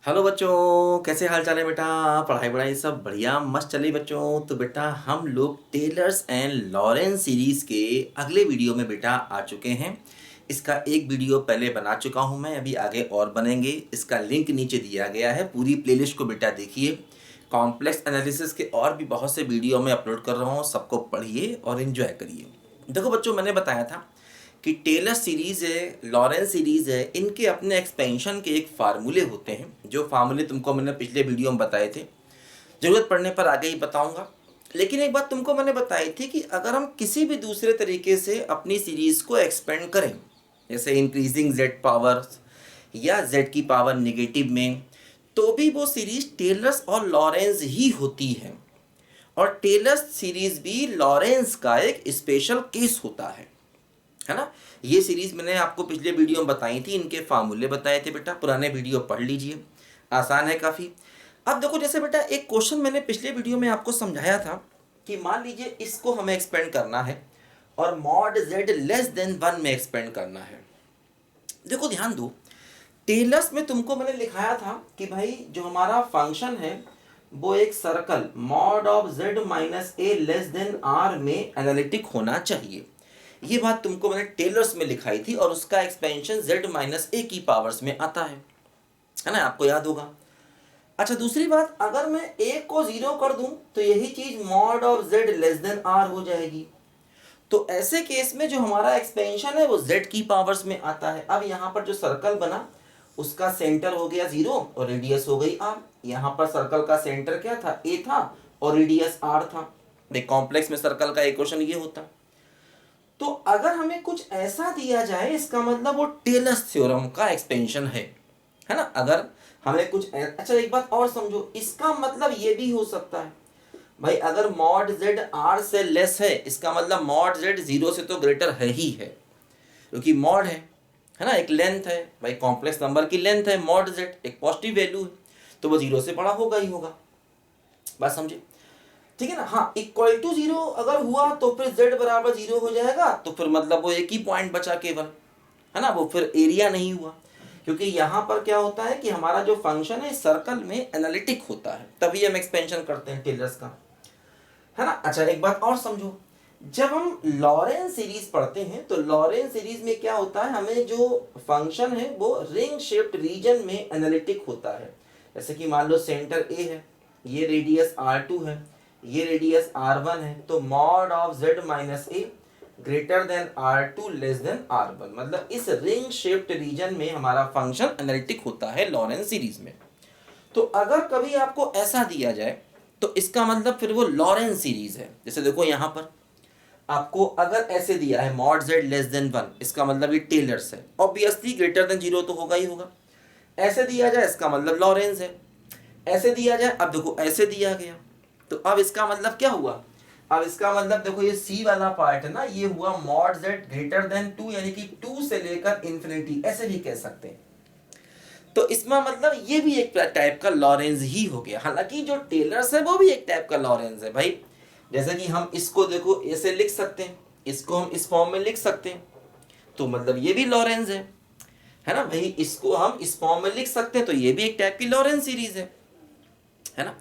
Hello बच्चों, कैसे हाल चाल है बेटा। पढ़ाई वढ़ाई सब बढ़िया मस्त चली बच्चों। तो बेटा हम लोग टेलर्स एंड लॉरेंस सीरीज़ के अगले वीडियो में बेटा आ चुके हैं। इसका एक वीडियो पहले बना चुका हूं मैं, अभी आगे और बनेंगे। इसका लिंक नीचे दिया गया है, पूरी प्लेलिस्ट को बेटा देखिए। कॉम्प्लेक्स एनालिसिस के और भी बहुत से वीडियो मैं अपलोड कर रहा हूँ, सबको पढ़िए और इन्जॉय करिए। देखो बच्चों, मैंने बताया था कि टेलर सीरीज़ है, लॉरेंस सीरीज़ है, इनके अपने एक्सपेंशन के एक फार्मूले होते हैं। जो फार्मूले तुमको मैंने पिछले वीडियो में बताए थे, ज़रूरत पड़ने पर आगे ही बताऊंगा। लेकिन एक बात तुमको मैंने बताई थी कि अगर हम किसी भी दूसरे तरीके से अपनी सीरीज़ को एक्सपेंड करें, जैसे इंक्रीजिंग जेड पावर या जेड की पावर नेगेटिव में, तो भी वो सीरीज़ टेलर्स और लॉरेंस ही होती है। और टेलर्स सीरीज़ भी लॉरेंस का एक स्पेशल केस होता है ना। ये सीरीज मैंने आपको पिछले वीडियो में बताई थी, इनके फार्मूले बताए थे बेटा, पुराने वीडियो पढ़ लीजिए, आसान है काफ़ी। अब देखो, जैसे बेटा एक क्वेश्चन मैंने पिछले वीडियो में आपको समझाया था कि मान लीजिए इसको हमें एक्सपेंड करना है और मॉड जेड लेस देन 1 में एक्सपेंड करना है। देखो ध्यान दो, टेलर्स में तुमको मैंने लिखाया था कि भाई जो हमारा फंक्शन है वो एक circle mod of Z minus A less than R में एनालिटिक होना चाहिए। ये बात तुमको मैंने टेलर्स में लिखाई थी और उसका एक्सपेंशन z माइनस ए की पावर्स में आता है ना, आपको याद होगा। अच्छा, दूसरी बात, अगर मैं a को 0 कर दूं तो यही चीज mod of z less than r हो जाएगी। तो ऐसे केस में जो हमारा एक्सपेंशन है वो z की पावर्स में आता है। अब यहाँ पर जो सर्कल बना उसका सेंटर हो गया 0 और रेडियस हो गई r। यहाँ पर सर्कल का सेंटर क्या था, a था, और रेडियस r था। देख, कॉम्प्लेक्स में सर्कल का इक्वेशन ये होता। तो अगर हमें कुछ ऐसा दिया जाए, इसका मतलब वो टेलर्स थ्योरम का एक्सपेंशन है ना। अगर हमें कुछ अच्छा, एक बात और समझो, इसका मतलब ये भी हो सकता है भाई, अगर मॉड जेड आर से लेस है, इसका मतलब मॉड जेड 0 से तो ग्रेटर है ही है, क्योंकि मॉड है ना, एक लेंथ है भाई, कॉम्प्लेक्स नंबर की लेंथ है मॉड जेड, एक पॉजिटिव वैल्यू है, तो वो 0 से बड़ा होगा ही होगा। बात समझे, ठीक है ना। हाँ, इक्वल टू 0 अगर हुआ तो फिर z बराबर 0 हो जाएगा, तो फिर मतलब वो एक ही पॉइंट बचा केवल, है ना, वो फिर एरिया नहीं हुआ। क्योंकि यहाँ पर क्या होता है कि हमारा जो फंक्शन है सर्कल में एनालिटिक होता है, तभी हम एक्सपेंशन करते हैं टेलर्स का, है ना। अच्छा, एक बात और समझो, जब हम लॉरेंस सीरीज पढ़ते हैं तो लॉरेंस सीरीज में क्या होता है, हमें जो फंक्शन है वो रिंग शेप्ड रीजन में एनालिटिक होता है। जैसे कि मान लो सेंटर ए है, ये रेडियस r2 है, ये रेडियस r1 है, तो mod of z minus A greater than r2 less than r1, मतलब इस रिंग शेप्ड रीजन में हमारा फंक्शन एनालिटिक होता है लॉरेंस सीरीज में। तो अगर कभी आपको ऐसा दिया जाए तो इसका मतलब फिर वो लॉरेंस सीरीज है। जैसे देखो यहाँ पर आपको अगर ऐसे दिया है मॉड जेड लेस देन 1, इसका मतलब ये टेलर्स है, ऑब्वियसली ग्रेटर देन 0 तो होगा ही होगा। ऐसे दिया जाए इसका मतलब लॉरेंस है। ऐसे दिया जाए, अब देखो ऐसे दिया गया, तो अब इसका मतलब क्या हुआ, अब इसका मतलब देखो ये सी वाला पार्ट है ना, ये हुआ मॉड जेड ग्रेटर देन 2, यानी कि 2 से लेकर इन्फिनिटी, ऐसे भी कह सकते हैं। तो इसमें मतलब ये भी एक टाइप का लॉरेंस ही हो गया। हालांकि जो टेलर्स है वो भी एक टाइप का लॉरेंस है भाई। जैसे कि हम इसको देखो ऐसे लिख सकते हैं, इसको हम इस फॉर्म में लिख सकते हैं, तो मतलब ये भी लॉरेंस है ना भाई। इसको हम इस फॉर्म में लिख सकते हैं, तो ये भी एक टाइप की लॉरेंस सीरीज है ना।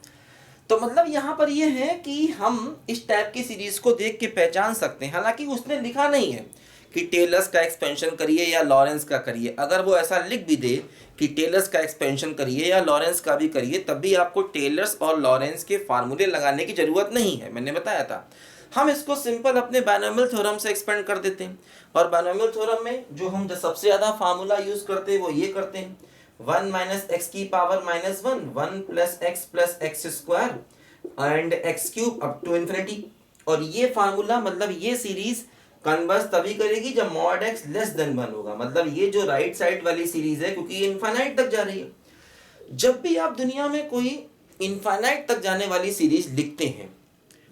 तो मतलब यहाँ पर ये है कि हम इस टाइप की सीरीज को देख के पहचान सकते हैं। हालांकि उसने लिखा नहीं है कि टेलर्स का एक्सपेंशन करिए या लॉरेंस का करिए। अगर वो ऐसा लिख भी दे कि टेलर्स का एक्सपेंशन करिए या लॉरेंस का भी करिए, तब भी आपको टेलर्स और लॉरेंस के फार्मूले लगाने की जरूरत नहीं है, मैंने बताया था। हम इसको सिंपल अपने बायनोमियल थ्योरम से एक्सपेंड कर देते हैं। और बायनोमियल थ्योरम में जो हम सबसे ज़्यादा फार्मूला यूज करते हैं वो ये करते हैं, 1 माइनस एक्स की power minus 1, 1 plus X square and X cube up to infinity. और ये फार्मूला मतलब ये सीरीज कन्वर्स तभी करेगी जब मॉड एक्स लेस देन 1 होगा। मतलब ये जो राइट साइड वाली सीरीज है, क्योंकि ये इनफाइनाइट तक जा रही है, जब भी आप दुनिया में कोई इनफाइनाइट तक जाने वाली सीरीज लिखते हैं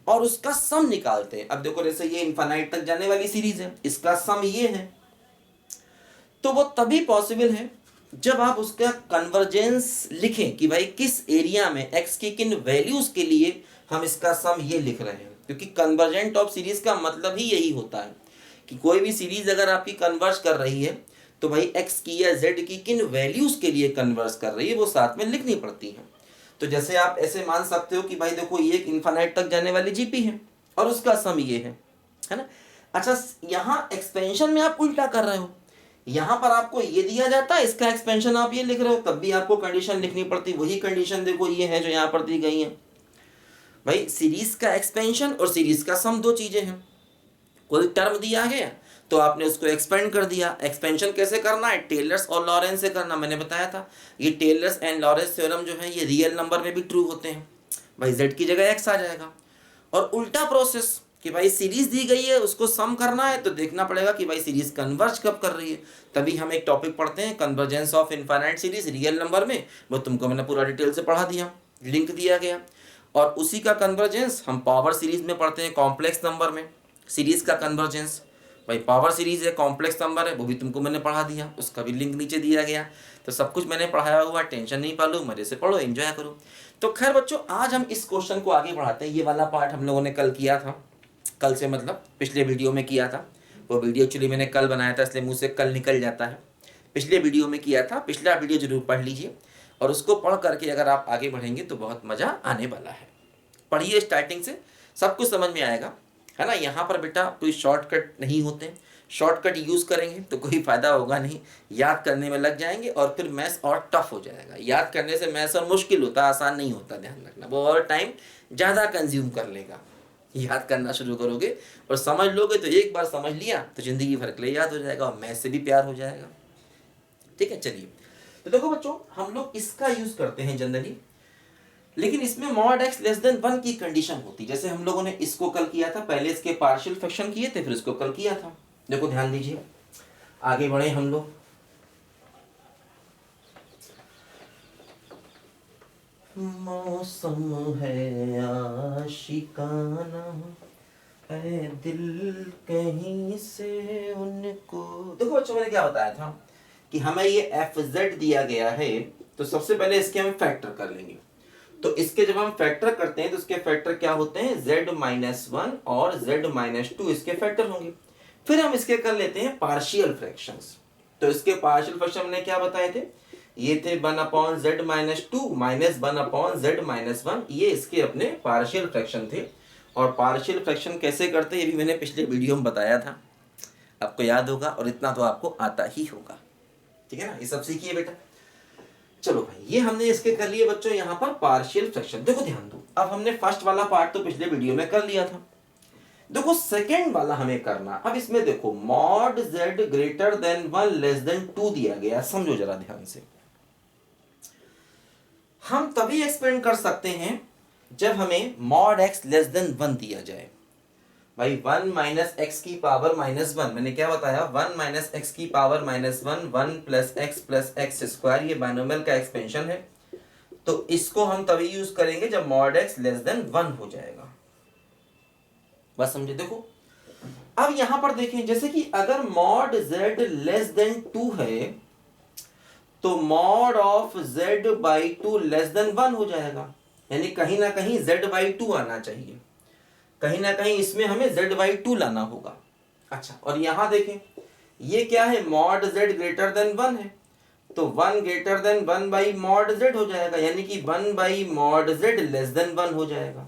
और उसका सम निकालते हैं, अब देखो जैसे ये इनफाइनाइट तक जाने वाली सीरीज है, इसका सम ये है, तो वो तभी पॉसिबल है जब आप उसका कन्वर्जेंस लिखें कि भाई किस एरिया में एक्स की किन वैल्यूज के लिए हम इसका सम ये लिख रहे हैं। क्योंकि कन्वर्जेंट ऑफ सीरीज का मतलब ही यही होता है कि कोई भी सीरीज अगर आपकी कन्वर्ज कर रही है तो भाई एक्स की या जेड की किन वैल्यूज के लिए कन्वर्स कर रही है वो साथ में लिखनी पड़ती है। तो जैसे आप ऐसे मान सकते हो कि भाई देखो ये एक इन्फानाइट तक जाने वाली जीपी है और उसका सम ये है ना। अच्छा, यहाँ एक्सपेंशन में आप उल्टा कर रहे हो, यहाँ पर आपको ये दिया जाता है, इसका एक्सपेंशन आप ये लिख रहे हो, तब भी आपको कंडीशन लिखनी पड़ती। वही कंडीशन देखो ये है जो यहाँ पर दी गई है। भाई सीरीज का एक्सपेंशन और सीरीज का सम दो चीजें हैं। कोई टर्म दिया गया तो आपने उसको एक्सपेंड कर दिया। एक्सपेंशन कैसे करना है? टेलर्स और लॉरेंस से करना, मैंने बताया था। ये टेलर्स एंड लॉरेंस थ्योरम जो है ये रियल नंबर में भी ट्रू होते हैं। भाई जेड की जगह एक्स आ जाएगा। और उल्टा प्रोसेस कि भाई सीरीज दी गई है उसको सम करना है तो देखना पड़ेगा कि भाई सीरीज कन्वर्ज कब कर रही है। तभी हम एक टॉपिक पढ़ते हैं convergence of infinite series real number में, वो तुमको मैंने पूरा डिटेल से पढ़ा दिया, लिंक दिया गया। और उसी का कन्वर्जेंस हम पावर सीरीज में पढ़ते हैं कॉम्प्लेक्स नंबर में। सीरीज का कन्वर्जेंस भाई पावर सीरीज है, कॉम्प्लेक्स नंबर है, वो भी तुमको मैंने पढ़ा दिया, उसका भी लिंक नीचे दिया गया। तो सब कुछ मैंने पढ़ाया हुआ, टेंशन नहीं पालो, मजे से पढ़ो, एंजॉय करो। तो खैर बच्चों, आज हम इस क्वेश्चन को आगे बढ़ाते हैं। ये वाला पार्ट हम लोगों ने कल किया था, कल से मतलब पिछले वीडियो में किया था। वो वीडियो एक्चुअली मैंने कल बनाया था, इसलिए मुँह से कल निकल जाता है। पिछले वीडियो में किया था, पिछला वीडियो जरूर पढ़ लीजिए और उसको पढ़ करके अगर आप आगे बढ़ेंगे तो बहुत मज़ा आने वाला है। पढ़िए स्टार्टिंग से, सब कुछ समझ में आएगा, है ना। यहाँ पर बेटा कोई शॉर्टकट नहीं होते, शॉर्टकट यूज़ करेंगे तो कोई फ़ायदा होगा नहीं, याद करने में लग जाएंगे और फिर मैथ्स और टफ हो जाएगा। याद करने से मैथ्स और मुश्किल होता, आसान नहीं होता, ध्यान रखना। वो और टाइम ज़्यादा कंज्यूम कर लेगा। याद करना शुरू करोगे और समझ लोगे तो एक बार समझ लिया तो ज़िंदगी भर के लिए याद हो जाएगा और मैथ्स से भी प्यार हो जाएगा। ठीक है, चलिए। तो देखो बच्चों, हम लोग इसका यूज़ करते हैं जनरली, लेकिन इसमें मॉड एक्स लेस देन 1 की कंडीशन होती। जैसे हम लोगों ने इसको कल किया था, पहले इसके पार्शियल फ्रैक्शन किए थे, फिर इसको कल किया था। देखो ध्यान दीजिए, आगे बढ़े हम लोग। मौसम है आशिकाना, ऐ दिल कहीं से उनको। देखो बच्चों, मैंने क्या बताया था कि हमें ये एफ जेड दिया गया है, तो सबसे पहले इसके हम फैक्टर कर लेंगे। तो इसके जब हम फैक्टर करते हैं तो इसके फैक्टर क्या होते हैं? z-1 और z-2 इसके फैक्टर होंगे। फिर हम इसके कर लेते हैं पार्शियल फ्रैक्शंस। तो इसके पार्शियल फ्रैक्शन हमने क्या बताए थे? ये थे 1/z-2 माइनस 1/z-1, ये इसके अपने पार्शियल फ्रैक्शन थे। और पार्शियल फ्रैक्शन कैसे करते हैं ये भी मैंने पिछले वीडियो में बताया था, आपको याद होगा, और इतना तो आपको आता ही होगा। ठीक है ना, ये सब सीखिए बेटा। चलो भाई, ये हमने इसके कर लिए बच्चों यहाँ पर पार्शियल फ्रैक्शन। देखो ध्यान दो, अब हमने फर्स्ट वाला पार्ट तो पिछले वीडियो में कर लिया था। देखो सेकंड वाला हमें करना। अब इसमें देखो mod z greater than 1 less than 2 दिया गया, समझो जरा ध्यान से। हम तभी एक्सपेंड कर सकते हैं जब हमें मॉड x लेस देन 1 दिया जाए। भाई 1 माइनस एक्स की पावर माइनस 1, मैंने क्या बताया? 1 माइनस एक्स की power minus 1, 1 plus X square, ये बाइनोमियल का एक्सपेंशन है। तो इसको हम तभी यूज करेंगे जब मॉड एक्स लेस देन 1 हो जाएगा। बस समझे। देखो अब यहां पर देखें, जैसे कि अगर मॉड z लेस देन 2 है तो mod of z by 2 less than 1 हो जाएगा। यानी कहीं ना कहीं z बाई 2 आना चाहिए, कहीं ना कहीं इसमें हमें z/2 लाना होगा। अच्छा, और यहां देखें ये क्या है? मॉड z ग्रेटर देन 1 है, तो 1 greater than 1 by mod z हो जाएगा, यानी कि 1 by mod z less than 1 हो जाएगा।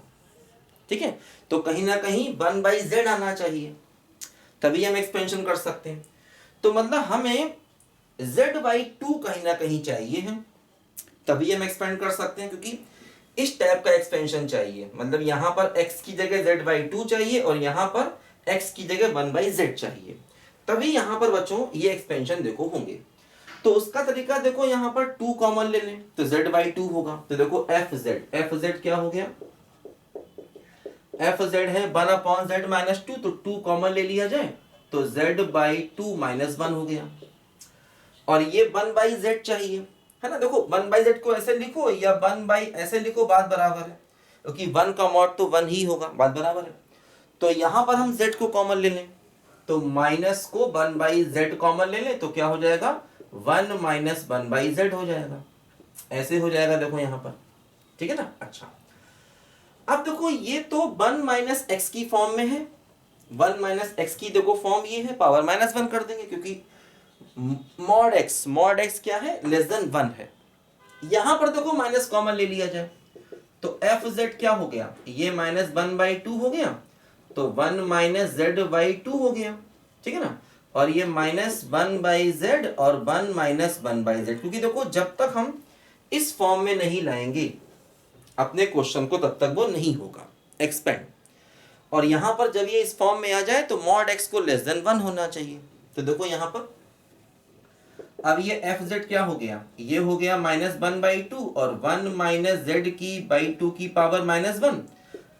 ठीक है, तो कहीं ना कहीं 1 बाई z आना चाहिए, तभी हम एक्सपेंशन कर सकते हैं। तो मतलब हमें z/2 कहीं ना कहीं चाहिए है, तभी हम एक्सपेंड कर सकते हैं, क्योंकि इस टाइप का एक्सपेंशन चाहिए। मतलब यहां पर x की जगह z/2 चाहिए और यहां पर x की जगह 1/z चाहिए, तभी यहां पर बच्चों ये एक्सपेंशन देखो होंगे। तो उसका तरीका देखो, यहां पर 2 कॉमन ले लें तो z/2 होगा। तो देखो fz क्या हो गया? fz है 1/z-2, तो 2 कॉमन ले लिया जाए तो z/2 माइनस 1 हो गया। और ये 1/z चाहिए, है ना। देखो 1/z को ऐसे लिखो या 1 ऐसे लिखो, बात बराबर है, क्योंकि 1 का मॉड तो 1 ही होगा, बात बराबर है। तो यहां पर हम z को कॉमन ले लें, तो माइनस को 1/z कॉमन ले लें तो क्या हो जाएगा? 1 माइनस 1/z हो जाएगा, ऐसे हो जाएगा। देखो यहां पर, ठीक है ना। अच्छा, अब देखो ये तो 1 माइनस एक्स की फॉर्म में है, 1 माइनस एक्स की देखो फॉर्म ये है, पावर -1 कर देंगे, क्योंकि मॉड एक्स क्या है, लेस देन 1 है। यहां पर देखो माइनस कॉमन ले लिया जाए तो एफ जेड क्या हो गया, ये -1/2 हो गया, तो 1 माइनस जेड बाई 2 हो गया, ठीक है ना। और ये -1/z और 1 माइनस 1/z, क्योंकि देखो जब तक हम इस फॉर्म में नहीं लाएंगे अपने क्वेश्चन को तब तक वो नहीं होगा एक्सपेंड। और यहां पर जब ये इस फॉर्म में आ जाए तो मॉड एक्स को लेस देन 1 होना चाहिए। तो देखो यहां पर अब ये एफ जेड क्या हो गया, ये हो गया -1/2 और 1 माइनस जेड की बाई 2 की पावर -1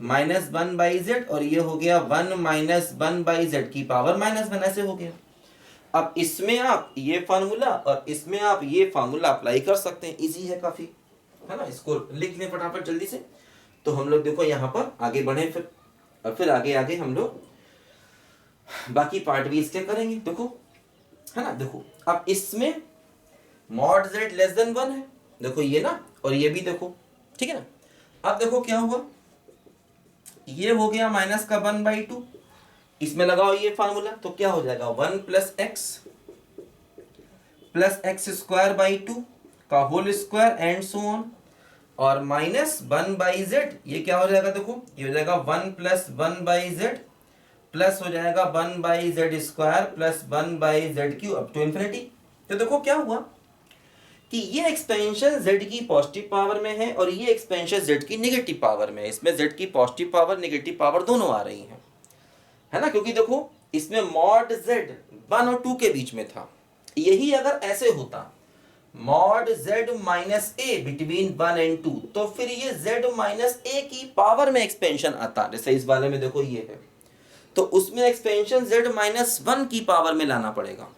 -1/z, और ये हो गया 1 माइनस 1/z की पावर -1, ऐसे हो गया। अब इसमें आप ये फार्मूला और इसमें आप ये फार्मूला अप्लाई कर सकते हैं, इजी है काफी, है ना। इसको लिख लें फटाफट जल्दी से। तो हम लोग देखो यहाँ पर आगे बढ़े फिर, और फिर आगे आगे हम लोग बाकी पार्ट भी इसके करेंगे, देखो, है ना। देखो अब इसमें मॉड जेड लेस देन 1 है, देखो ये ना, और ये भी देखो, ठीक है ना। अब देखो क्या हुआ, ये हो गया माइनस का 1/2, इसमें लगाओ ये फार्मूला तो क्या हो जाएगा 1 प्लस एक्स स्क्वायर बाई 2 का whole square and so on, और -1/z, ये क्या हो जाएगा, देखो ये हो जाएगा 1 प्लस 1/z प्लस हो जाएगा 1/z square plus 1/z cube up to infinity. तो देखो क्या हुआ कि ये एक्सपेंशन z की पॉजिटिव पावर में है और ये एक्सपेंशन z की नेगेटिव पावर में है। इसमें z की पॉजिटिव पावर नेगेटिव पावर दोनों आ रही हैं, है ना, क्योंकि देखो इसमें मॉड z 1 और 2 के बीच में था। यही अगर ऐसे होता mod z minus A between 1 and 2, तो फिर ये z माइनस ए की पावर में एक्सपेंशन आता, जैसे इस वाले में देखो ये है, तो उसमें एक्सपेंशन z माइनस 1 की पावर में लाना पड़ेगा,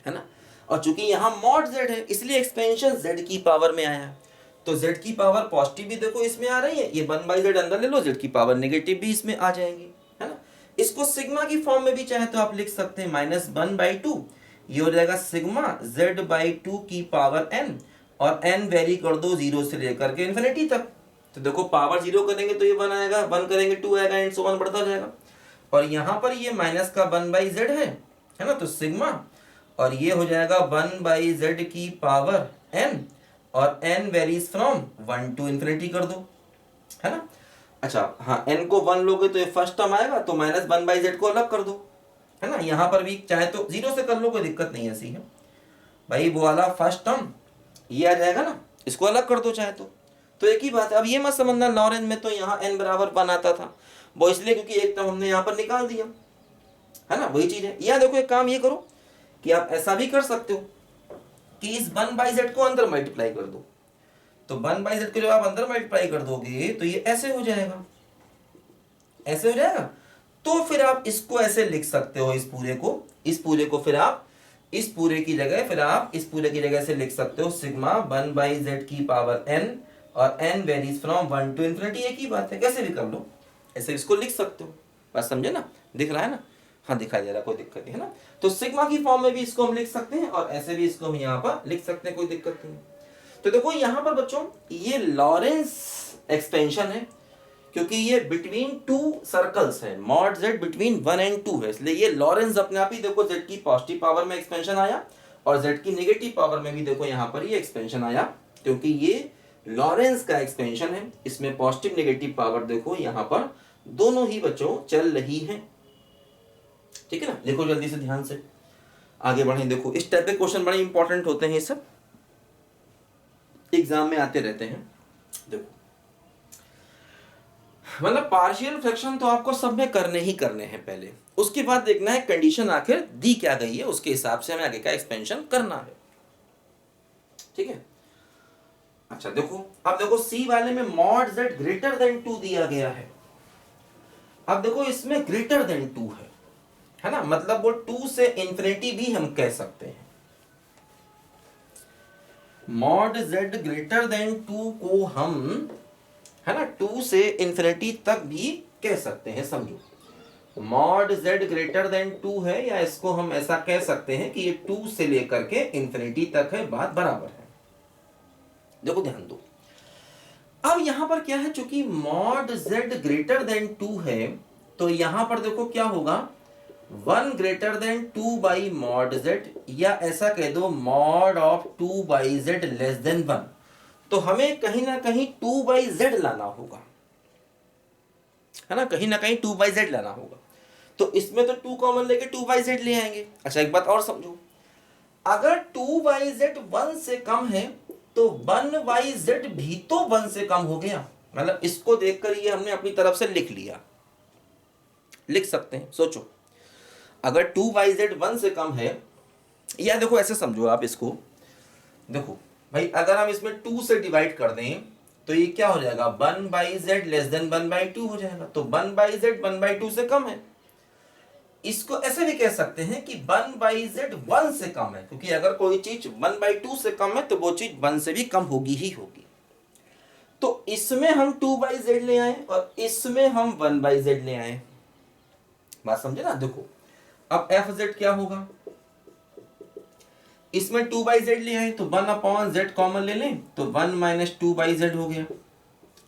है ना। और चूंकि यहां मॉड z है इसलिए एक्सपेंशन z की पावर में आया है, तो z की पावर पॉजिटिव भी देखो इसमें आ रही है, ये 1/z अंदर ले लो, z की पावर नेगेटिव भी इसमें आ जाएंगी, है ना। इसको सिग्मा की फॉर्म में भी चाहे तो आप लिख सकते हैं -1/2, ये हो जाएगा सिग्मा z/2 की पावर n, और n वेरी कर दो 0 से लेकर के इन्फिनिटी तक। तो देखो पावर 0 करेंगे तो ये 1 आएगा, 1 करेंगे 2 आएगा, एंड सो ऑन बढ़ता जाएगा। और यहाँ पर ये माइनस का 1/z है ना, तो सिग्मा, और ये हो जाएगा 1/z की पावर n, और n varies from 1 to infinity कर दो, है ना। अच्छा हाँ, n को 1 लोगे तो ये फर्स्ट टर्म आएगा, तो -1/z को अलग कर दो, है ना। यहाँ पर भी चाहे तो 0 से कर लो, कोई दिक्कत नहीं ऐसी है भाई, वो वाला फर्स्ट टर्म ये आ जाएगा ना, इसको अलग कर दो चाहे तो एक ही बात है। अब ये मत समझना लॉरेंज में तो यहाँ n बराबर 1 आता था, वो इसलिए क्योंकि एक टर्म हमने यहाँ पर निकाल दिया, है ना, वही चीज है। यहाँ देखो एक काम ये करो कि आप ऐसा भी कर सकते हो कि इस 1/z को अंदर मल्टीप्लाई कर दो, तो 1/z को जब आप अंदर मल्टीप्लाई कर दोगे तो ये ऐसे हो जाएगा, ऐसे हो जाएगा। तो फिर आप इसको ऐसे लिख सकते हो, इस पूरे को फिर आप इस पूरे की जगह फिर आप इस पूरे की जगह से लिख सकते हो सिग्मा 1/z की पावर n, और n varies from 1 to infinity, एक ही बात है, कैसे भी कर लो, ऐसे इसको लिख सकते हो। बात समझे ना, दिख रहा है ना, हाँ दिखाई दे रहा, कोई दिक्कत नहीं है ना। तो सिग्मा की फॉर्म में भी इसको हम लिख सकते हैं और ऐसे भी इसको हम यहाँ पर लिख सकते हैं, कोई दिक्कत नहीं। तो देखो यहाँ पर बच्चों ये लॉरेंस एक्सपेंशन है, क्योंकि ये बिटवीन 2 सर्कल्स है, मॉड z बिटवीन 1 एंड 2 है, इसलिए ये लॉरेंस अपने आप ही देखो z की पॉजिटिव पावर में एक्सपेंशन आया और z की नेगेटिव पावर में भी देखो यहाँ पर ये एक्सपेंशन आया, क्योंकि ये लॉरेंस का एक्सपेंशन है। इसमें पॉजिटिव नेगेटिव पावर देखो यहाँ पर दोनों ही बच्चों चल रही है, ठीक है ना। देखो जल्दी से ध्यान से आगे बढ़े, देखो इस टाइप के क्वेश्चन बड़े इंपॉर्टेंट होते हैं, ये सब एग्जाम में आते रहते हैं। देखो मतलब पार्शियल फ्रैक्शन तो आपको सब में करने ही करने हैं पहले, उसके बाद देखना है कंडीशन आखिर दी क्या गई है, उसके हिसाब से हमें आगे का एक्सपेंशन करना है, ठीक है। अच्छा देखो अब देखो सी वाले में मॉड z ग्रेटर देन 2 दिया गया है। अब देखो इसमें ग्रेटर देन 2 है ना, मतलब वो 2 से इन्फिनिटी भी हम कह सकते हैं। मॉड z ग्रेटर देन 2 को हम, है ना, 2 से इन्फिनिटी तक भी कह सकते हैं, समझो मॉड z ग्रेटर देन 2 है, या इसको हम ऐसा कह सकते हैं कि ये 2 से लेकर के इन्फिनिटी तक है, बात बराबर है। देखो ध्यान दो, अब यहां पर क्या है, चूंकि मॉड z ग्रेटर देन 2 है तो यहां पर देखो क्या होगा, 1 greater than 2 by mod Z, या ऐसा कह दो mod of 2 by Z less then 1। तो हमें कहीं ना कहीं 2 बाई जेड लाना होगा, है ना, कहीं ना कहीं 2 बाई जेड लाना होगा। तो इसमें तो 2 कॉमन लेके 2 बाई जेड ले आएंगे। अच्छा एक बात और समझो, अगर 2 बाई जेड 1 से कम है तो 1 बाई जेड भी तो 1 से कम हो गया। मतलब इसको देखकर ये हमने अपनी तरफ से लिख लिया, लिख सकते हैं। सोचो अगर 2 बाई जेड 1 से कम है, या देखो ऐसे समझो आप इसको, देखो भाई अगर हम इसमें 2 से डिवाइड कर दें तो ये क्या हो जाएगा, 1 by Z less then 1 by 2 हो जाएगा। तो 1 बाई जेड 1 बाई 2 से कम है। इसको ऐसे भी कह सकते हैं कि 1 बाई जेड 1 से कम है, क्योंकि अगर कोई चीज 1 बाई 2 से कम है तो वो चीज 1 से भी कम होगी ही होगी। तो इसमें हम 2 बाई जेड ले आए और इसमें हम 1 बाई जेड ले आए। बात समझे ना। देखो अब एफ जेड क्या होगा, इसमें 2 बाई जेड ले आए तो 1 अपॉन जेड कॉमन ले लें तो 1 माइनस 2 बाई जेड हो गया,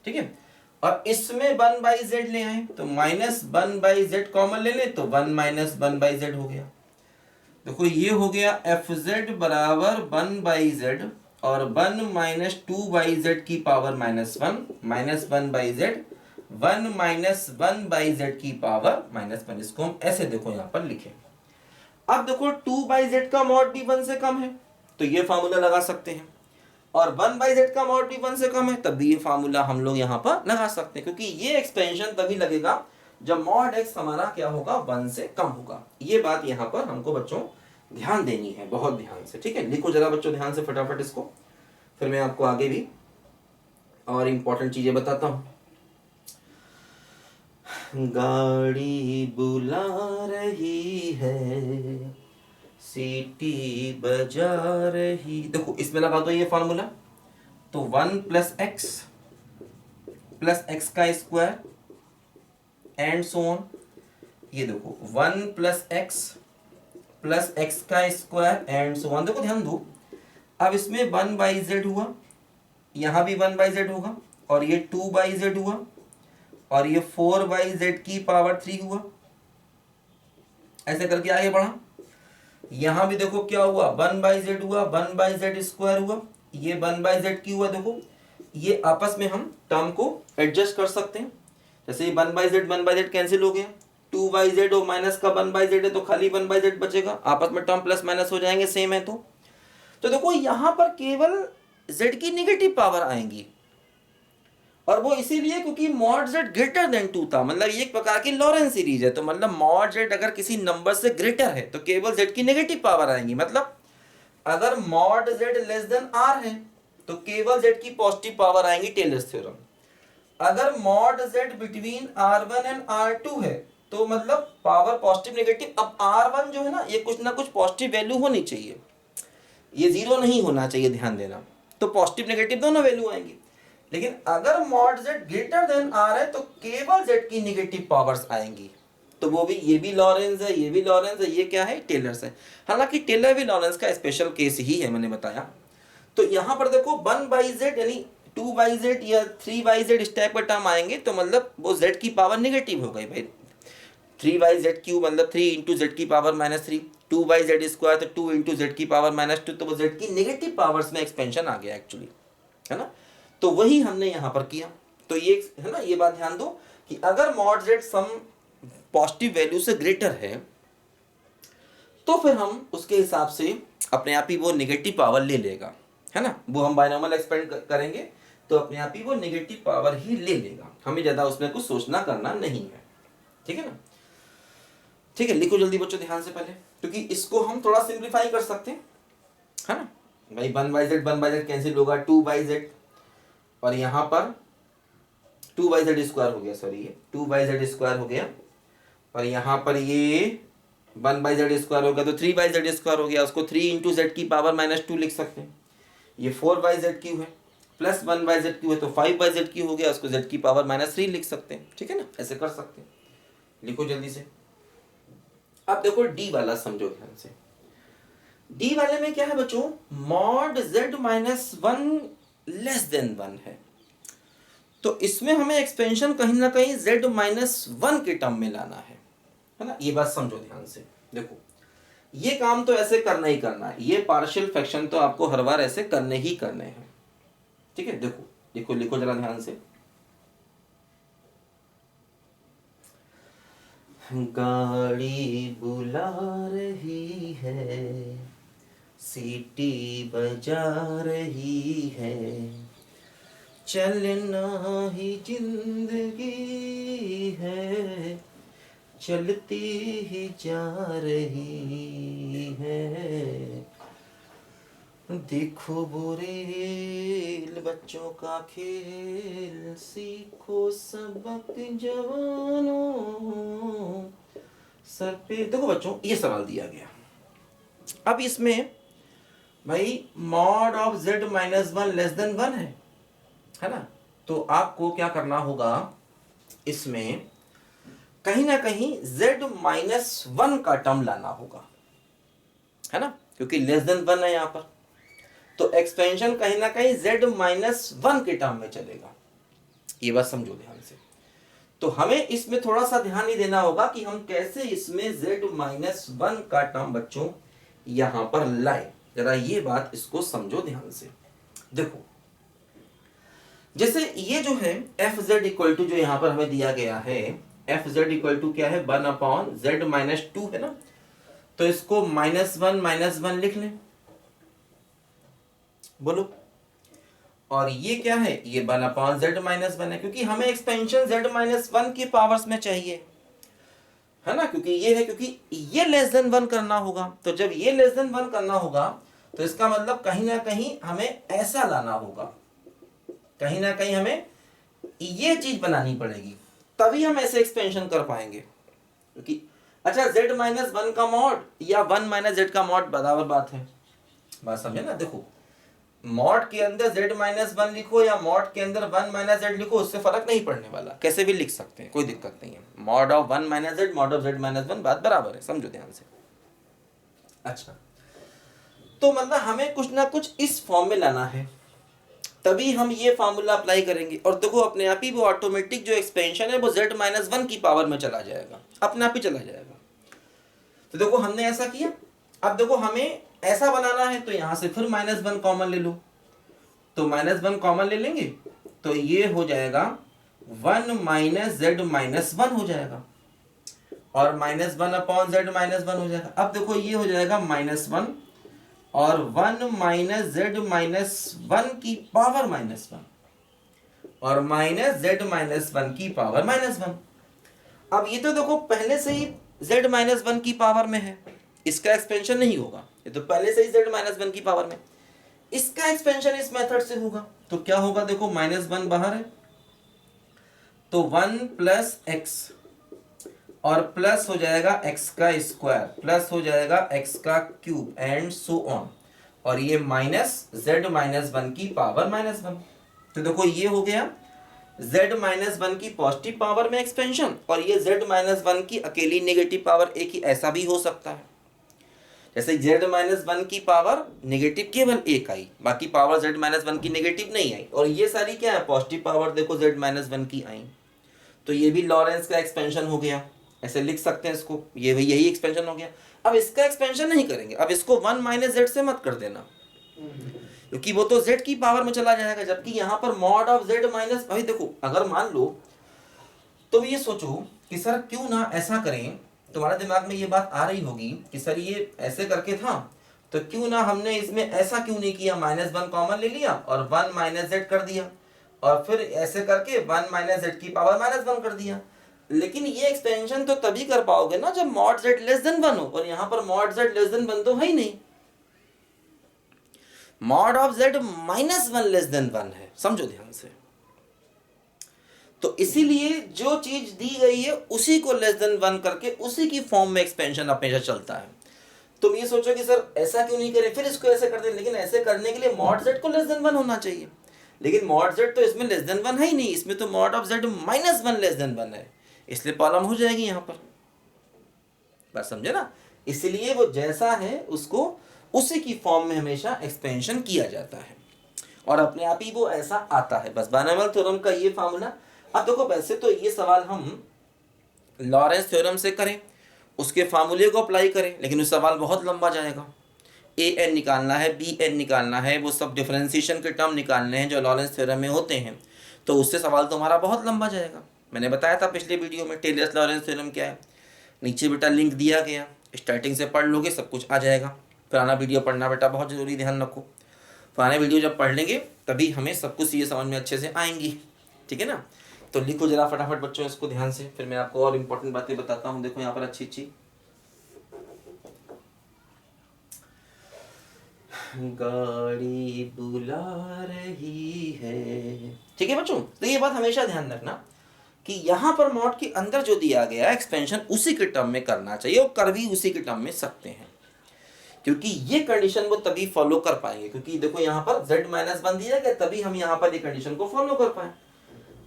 ठीक है। और इसमें 1 बाई जेड ले आए तो माइनस 1 बाई जेड कॉमन ले लें तो 1 माइनस 1 बाई जेड हो गया। देखो ये हो गया एफ जेड बराबर 1 बाई जेड और 1 माइनस 2 बाई जेड की power -1 minus 1 by Z 1 minus 1 by Z की पावर -1। इसको हम ऐसे देखो यहां पर लिखें। अब देखो 2 बाई जेड का मॉड भी 1 से कम है तो ये फार्मूला लगा सकते हैं, और 1 बाई जेड का मॉड भी 1 से कम है तब भी ये फार्मूला हम लोग यहाँ पर लगा सकते हैं, क्योंकि ये एक्सपेंशन तभी लगेगा जब मॉड एक्स हमारा क्या होगा, 1 से कम होगा। ये बात यहाँ पर हमको बच्चों ध्यान देनी है, बहुत ध्यान से, ठीक है। लिखो जरा बच्चों ध्यान से फटाफट इसको, फिर मैं आपको आगे भी और इंपॉर्टेंट चीजें बताता हूँ। गाड़ी बुला रही है, सीटी बजा रही। देखो इसमें लगा दो ये फॉर्मूला, तो 1 प्लस एक्स का स्क्वायर एंड सो ऑन। ये देखो 1 प्लस एक्स का स्क्वायर एंड सो ऑन। देखो ध्यान दो, अब इसमें 1 बाई जेड हुआ, यहां भी 1 बाई जेड होगा, और ये 2 बाई जेड हुआ, और ये 4 बाई जेड की पावर 3 हुआ। ऐसे करके आगे बढ़ा, यहां भी देखो क्या हुआ, 1 बाई जेड हुआ, 1 बाई जेड स्क्वायर हुआ, ये 1 बाई जेड की हुआ। देखो ये आपस में हम टर्म को एडजस्ट कर सकते हैं। जैसे ये 1 बाई जेड कैंसिल हो गया, 2 बाई जेड और माइनस का 1 बाई जेड है तो खाली 1 बाई जेड बचेगा, आपस में टर्म प्लस माइनस हो जाएंगे, सेम है। तो देखो यहां पर केवल जेड की निगेटिव पावर आएंगी, और वो इसीलिए क्योंकि मॉड जेड ग्रेटर देन 2 था। मतलब ये एक प्रकार की लॉरेंस सीरीज है, तो मतलब मॉड जेड अगर किसी नंबर से ग्रेटर है तो केवल जेड की नेगेटिव पावर आएंगी। मतलब अगर mod Z less than R है तो केवल जेड की पॉजिटिव पावर आएंगी, टेलर्स थ्योरम। अगर mod Z between R1 and R2 है तो मतलब पावर पॉजिटिव नेगेटिव। अब R1 जो है ना, ये कुछ ना कुछ पॉजिटिव वैल्यू होनी चाहिए, ये जीरो नहीं होना चाहिए, ध्यान देना। तो पॉजिटिव नेगेटिव दोनों वैल्यू आएंगी। लेकिन अगर mod Z greater than R है तो केवल जेड की नेगेटिव पावर्स आएंगी। तो वो भी, ये भी लॉरेंस है, ये भी लॉरेंस है, ये क्या है, टेलर्स है। हालांकि टेलर भी लॉरेंस का स्पेशल केस ही है, मैंने बताया। तो यहां पर देखो 1 बाई जेड यानी 2 बाई जेड या 3 बाई जेड इस टाइप का टर्म आएंगे तो मतलब वो जेड की पावर नेगेटिव हो गई भाई। 3 बाई जेड क्यू मतलब 3 इंटू जेड की पावर -3, 2 बाई जेड स्क्वायर तो 2 इंटू जेड की पावर -2, तो वो जेड की नेगेटिव पावर्स में एक्सपेंशन आ गया एक्चुअली, है ना। तो वही हमने यहां पर किया। तो ये है ना, ये बात ध्यान दो कि अगर mod Z some positive value से ग्रेटर है तो फिर हम उसके हिसाब से अपने आप ही वो नेगेटिव पावर ले लेगा, है ना। वो हम बायनॉमियल एक्सपेंड करेंगे तो अपने आप ही वो नेगेटिव पावर ही ले लेगा, हमें ज्यादा उसमें कुछ सोचना करना नहीं है, ठीक है ना। ठीक है, लिखो जल्दी बच्चों ध्यान से पहले, क्योंकि इसको हम थोड़ा सिंप्लीफाई कर सकते हैं, है ना भाई। 1 बाई जेड कैंसिल होगा, 2 बाई जेड, और यहाँ पर 2 बाई जेड स्क्वायर हो गया, सॉरी ये 2 बाई जेड स्क्वायर हो गया, और यहाँ पर ये 1 बाई जेड स्क्वायर हो गया, तो 3 बाई जेड स्क्वायर हो गया। उसको 3 इंटू जेड की पावर -2 लिख सकते हैं। ये 4 बाई जेड क्यू है, प्लस 1 बाई जेड क्यू है तो 5 बाई जेड क्यू हो गया, उसको जेड की पावर -3 लिख सकते हैं, ठीक है ना। ऐसे कर सकते हैं, लिखो जल्दी से। अब देखो डी वाला समझो ध्यान से। डी वाले में क्या है बच्चों, मॉड जेड -1 लेस देन 1 है, तो इसमें हमें एक्सपेंशन कहीं ना कहीं z -1 के टर्म में लाना है। है ना। ये बात समझो ध्यान से। देखो ये काम तो ऐसे करना ही करना है, ये पार्शियल फ्रैक्शन तो आपको हर बार ऐसे करने ही करने हैं, ठीक है। देखो देखो लिखो जरा ध्यान से। गाड़ी बुला रही है, सीटी बजा रही है, चलना ही जिंदगी है, चलती ही जा रही है। देखो बुरेल बच्चों का खेल, सीखो सबक जवानों, सर पे। देखो बच्चों ये सवाल दिया गया, अब इसमें भाई mod of z minus one less than one है ना। तो आपको क्या करना होगा, इसमें कहीं ना कहीं z माइनस वन का टर्म लाना होगा, है ना, क्योंकि लेस देन वन है यहाँ पर। तो एक्सपेंशन कहीं ना कहीं z माइनस वन के टर्म में चलेगा, ये बात समझो ध्यान से। तो हमें इसमें थोड़ा सा ध्यान ही देना होगा कि हम कैसे इसमें z माइनस वन का टर्म बच्चों यहां पर लाए, जरा ये बात इसको समझो ध्यान से। देखो जैसे ये जो है एफ जेड इक्वल टू जो यहां पर हमें दिया गया है, एफ जेड इक्वल टू क्या है, one upon Z minus two है ना। तो इसको माइनस वन लिख लें, बोलो। और ये क्या है, ये one upon Z minus one है, क्योंकि हमें एक्सपेंशन जेड माइनस वन की पावर्स में चाहिए, है ना, क्योंकि ये है, क्योंकि ये लेस देन वन करना होगा। तो जब ये लेस देन वन करना होगा तो इसका मतलब कहीं ना कहीं हमें ऐसा लाना होगा, कहीं ना कहीं हमें ये चीज बनानी पड़ेगी, तभी हम ऐसे एक्सपेंशन कर पाएंगे। क्योंकि अच्छा z माइनस वन का मॉड या वन माइनस जेड का मॉड बराबर बात है, बात समझे ना। देखो मॉड के अंदर z माइनस वन लिखो या मॉड के अंदर वन माइनस जेड लिखो, उससे फर्क नहीं पड़ने वाला, कैसे भी लिख सकते हैं, कोई दिक्कत नहीं है। Mod of one minus Z, mod of z minus one, बात बराबर है, समझो ध्यान से। अच्छा तो मतलब हमें कुछ ना कुछ इस फॉर्म में लाना है, तभी हम ये फार्मूला अप्लाई करेंगे। और देखो अपने आप ही वो ऑटोमेटिक जो एक्सपेंशन है वो z माइनस वन की पावर में चला जाएगा, अपने आप ही चला जाएगा। तो देखो हमने ऐसा किया, अब देखो हमें ऐसा बनाना है, तो यहां से फिर माइनस वन कॉमन ले लो, तो माइनस वन कॉमन ले लेंगे तो ये हो जाएगा one minus Z minus one हो जाएगा, और minus one upon Z minus one हो जाएगा। अब देखो ये हो जाएगा माइनस वन और one minus Z minus one की पावर माइनस वन, और माइनस जेड माइनस वन की पावर माइनस वन। अब ये तो देखो पहले से ही z माइनस वन की पावर में है, इसका एक्सपेंशन नहीं होगा, ये तो पहले से ही z माइनस वन की पावर में, इसका एक्सपेंशन इस मेथड से होगा। तो क्या होगा, देखो माइनस वन बाहर है, तो वन प्लस एक्स और प्लस हो जाएगा x का स्क्वायर, प्लस हो जाएगा x का क्यूब एंड सो ऑन, और ये माइनस z माइनस वन की पावर माइनस वन। तो देखो ये हो गया z माइनस वन की पॉजिटिव पावर में एक्सपेंशन, और ये z माइनस वन की अकेली नेगेटिव पावर एक ही, ऐसा भी हो सकता है। जैसे z माइनस वन की पावर नेगेटिव केवल एक आई, बाकी पावर z माइनस वन की नेगेटिव नहीं आई, और ये सारी क्या है, पॉजिटिव पावर देखो z माइनस वन की आई। तो ये भी लॉरेंस का एक्सपेंशन हो गया, ऐसे लिख सकते हैं इसको, ये भी यही एक्सपेंशन हो गया। अब इसका एक्सपेंशन नहीं करेंगे, अब इसको वन माइनस जेड से मत कर देना, क्योंकि वो तो z की पावर में चला जाएगा, जबकि यहाँ पर मॉड ऑफ z माइनस। भाई देखो अगर मान लो तो ये सोचो कि सर क्यों ना ऐसा करें, तुम्हारे दिमाग में ये बात आ रही होगी कि सर ये ऐसे करके था, तो क्यों ना हमने इसमें ऐसा क्यों नहीं किया, माइनस वन कॉमन ले लिया और वन माइनस जेड कर दिया, और फिर ऐसे करके वन माइनस जेड की पावर माइनस वन कर दिया। लेकिन ये एक्सपेंशन तो तभी कर पाओगे ना जब mod Z less then one हो, और यहाँ पर mod Z less then one तो है ही नहीं, mod of Z minus one less than one है, समझो ध्यान से। तो इसीलिए जो चीज दी गई है उसी को लेस देन वन करके उसी की फॉर्म में एक्सपेंशन हमेशा चलता है। तुम ये सोचो कि सर ऐसा क्यों नहीं करें, फिर इसको ऐसे कर दें, लेकिन ऐसे करने के लिए मॉड जेड को लेस देन वन होना चाहिए, लेकिन मॉड जेड तो इसमें लेस देन वन है ही नहीं, इसमें तो mod of Z minus one less than one है, इसलिए प्रॉब्लम हो जाएगी यहाँ पर, बात समझे ना। इसलिए वो जैसा है उसको उसी की फॉर्म में हमेशा एक्सपेंशन किया जाता है, और अपने आप ही वो ऐसा आता है, बस बायनॉमियल थ्योरम का ये फार्मूला। अब देखो वैसे तो ये सवाल हम लॉरेंस थ्योरम से करें उसके फार्मूले को अप्लाई करें, लेकिन वो सवाल बहुत लंबा जाएगा। ए एन निकालना है, बी एन निकालना है, वो सब डिफरेंशिएशन के टर्म निकालने हैं जो लॉरेंस थ्योरम में होते हैं, तो उससे सवाल तुम्हारा बहुत लंबा जाएगा। मैंने बताया था पिछले वीडियो में टेलर्स लॉरेंस थ्योरम क्या है। नीचे बेटा लिंक दिया गया, स्टार्टिंग से पढ़ लोगे सब कुछ आ जाएगा। पुराना वीडियो पढ़ना बेटा बहुत ज़रूरी, ध्यान रखो। पुराने वीडियो जब पढ़ लेंगे तभी हमें सब कुछ ये समझ में अच्छे से आएंगी, ठीक है ना। तो लिखो जरा फटाफट बच्चों इसको ध्यान से, फिर मैं आपको और इम्पोर्टेंट बातें बताता हूँ। देखो यहाँ पर अच्छी अच्छी, गाड़ी बुला रही है, ठीक है बच्चों। तो ये बात हमेशा ध्यान रखना कि यहाँ पर मॉड के अंदर जो दिया गया एक्सपेंशन उसी के टर्म में करना चाहिए, और कर भी उसी के टर्म में सकते हैं, क्योंकि ये कंडीशन वो तभी फॉलो कर पाएंगे। क्योंकि देखो यहाँ पर z-1 दिया गया, तभी हम यहाँ पर ये कंडीशन को फॉलो कर पाए,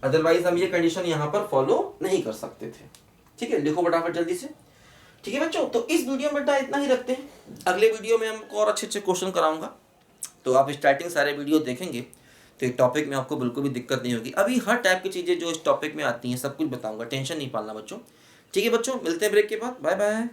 अदरवाइज हम ये कंडीशन यहाँ पर फॉलो नहीं कर सकते थे। ठीक है, लिखो फटाफट जल्दी से। ठीक है बच्चों, तो इस वीडियो में बेटा इतना ही रखते हैं। अगले वीडियो में हमको और अच्छे अच्छे क्वेश्चन कराऊंगा, तो आप स्टार्टिंग सारे वीडियो देखेंगे तो एक टॉपिक में आपको बिल्कुल भी दिक्कत नहीं होगी। अभी हर टाइप की चीज़ें जो इस टॉपिक में आती हैं सब कुछ बताऊंगा, टेंशन नहीं पालना बच्चों। ठीक है बच्चों, मिलते हैं ब्रेक के बाद, बाय बाय।